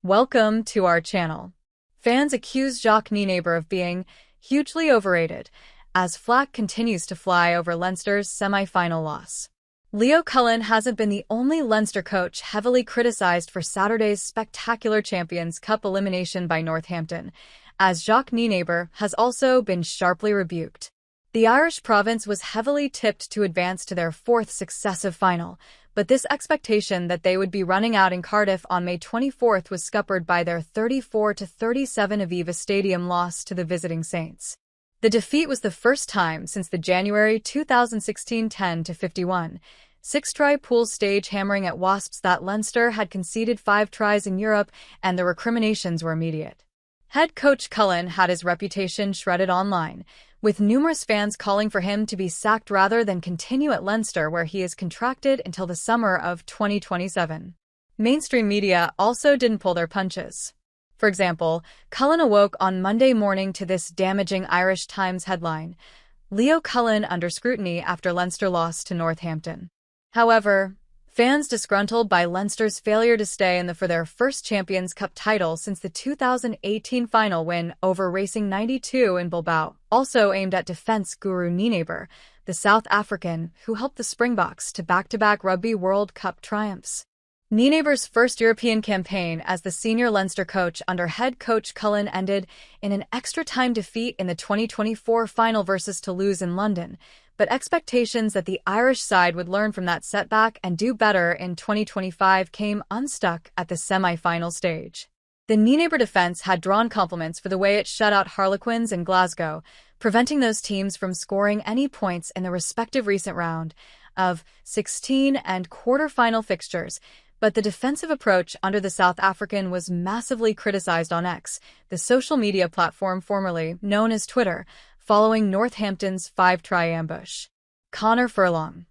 Welcome to our channel. Fans accuse Jacques Nienaber of being hugely overrated, as flack continues to fly over Leinster's semi-final loss. Leo Cullen hasn't been the only Leinster coach heavily criticized for Saturday's spectacular Champions Cup elimination by Northampton, as Jacques Nienaber has also been sharply rebuked. The Irish province was heavily tipped to advance to their fourth successive final, but this expectation that they would be running out in Cardiff on May 24th was scuppered by their 34-37 Aviva Stadium loss to the visiting Saints. The defeat was the first time since the January 2016 10-51 six-try pool stage hammering at Wasps that Leinster had conceded 5 tries in Europe, and the recriminations were immediate. Head coach Cullen had his reputation shredded online, with numerous fans calling for him to be sacked rather than continue at Leinster, where he is contracted until the summer of 2027. Mainstream media also didn't pull their punches. For example, Cullen awoke on Monday morning to this damaging Irish Times headline: Leo Cullen under scrutiny after Leinster lost to Northampton. However, fans disgruntled by Leinster's failure to stay in for their first Champions Cup title since the 2018 final win over Racing 92 in Bilbao also aimed at defence guru Nienaber, the South African who helped the Springboks to back-to-back Rugby World Cup triumphs. Nienaber's first European campaign as the senior Leinster coach under head coach Cullen ended in an extra-time defeat in the 2024 final versus Toulouse in London, but expectations that the Irish side would learn from that setback and do better in 2025 came unstuck at the semi-final stage. The Nienaber defence had drawn compliments for the way it shut out Harlequins in Glasgow, preventing those teams from scoring any points in the respective recent round of 16 and quarter-final fixtures, but the defensive approach under the South African was massively criticized on X, the social media platform formerly known as Twitter, following Northampton's 5-try ambush. Conor Furlong.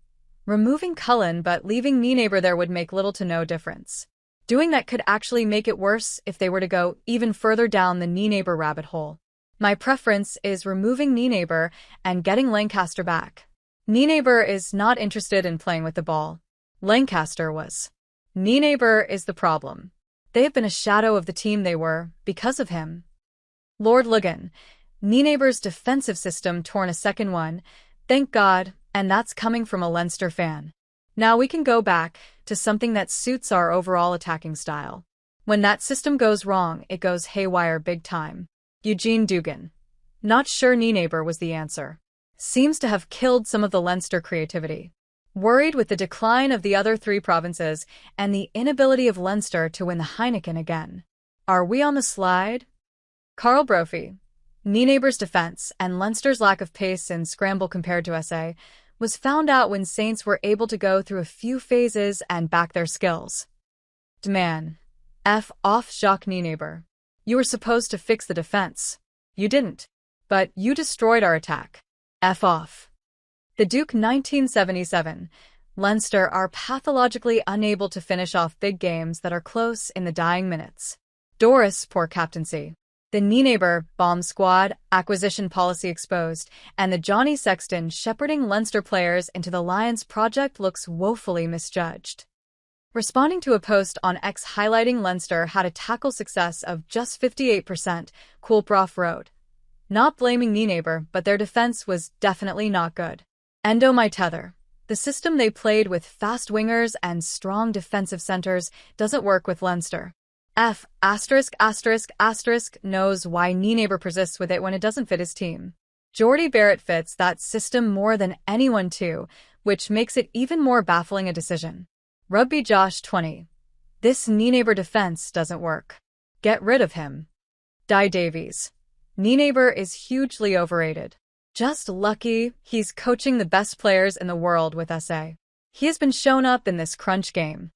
Removing Cullen but leaving Nienaber there would make little to no difference. Doing that could actually make it worse if they were to go even further down the Nienaber rabbit hole. My preference is removing Nienaber and getting Lancaster back. Nienaber is not interested in playing with the ball. Lancaster was. Nienaber is the problem. They have been a shadow of the team they were because of him. Lord Lugan. Nienaber's defensive system torn a second one, thank God, and that's coming from a Leinster fan. Now we can go back to something that suits our overall attacking style. When that system goes wrong, it goes haywire big time. Eugene Dugan. Not sure Nienaber was the answer. Seems to have killed some of the Leinster creativity. Worried with the decline of the other 3 provinces and the inability of Leinster to win the Heineken again. Are we on the slide? Carl Brophy. Nienaber's defence and Leinster's lack of pace and scramble compared to SA was found out when Saints were able to go through a few phases and back their skills. Demand. F off Jacques Nienaber. You were supposed to fix the defence. You didn't. But you destroyed our attack. F off. The Duke 1977. Leinster are pathologically unable to finish off big games that are close in the dying minutes. Doris poor captaincy. The Nienaber bomb squad acquisition policy exposed, and the Johnny Sexton shepherding Leinster players into the Lions project looks woefully misjudged. Responding to a post on X highlighting Leinster had a tackle success of just 58%, Coolprof wrote. Not blaming Nienaber, but their defense was definitely not good. Endo my tether. The system they played with fast wingers and strong defensive centers doesn't work with Leinster. F*** knows why Nienaber persists with it when it doesn't fit his team. Jordy Barrett fits that system more than anyone too, which makes it even more baffling a decision. Rugby Josh 20. This Nienaber defense doesn't work. Get rid of him. Di Davies. Nienaber is hugely overrated. Just lucky he's coaching the best players in the world with SA. He has been shown up in this crunch game.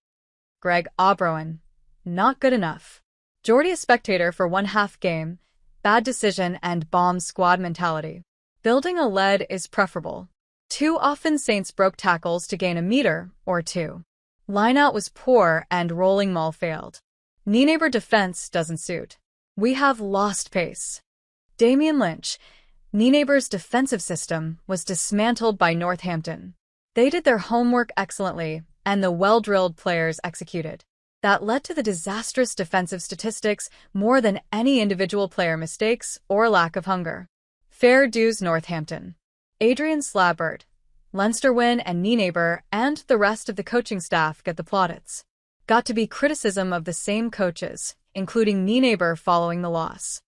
Greg Obrowan. Not good enough. Jordy a spectator for 1/2 game, bad decision and bomb squad mentality. Building a lead is preferable. Too often Saints broke tackles to gain a meter or 2. Lineout was poor and rolling maul failed. Nienaber defense doesn't suit. We have lost pace. Damien Lynch. Nienaber's defensive system was dismantled by Northampton. They did their homework excellently, and the well-drilled players executed. That led to the disastrous defensive statistics more than any individual player mistakes or lack of hunger. Fair dues Northampton. Adrian Slabbert, Leinster win, and Nienaber and the rest of the coaching staff get the plaudits. Got to be criticism of the same coaches, including Nienaber following the loss.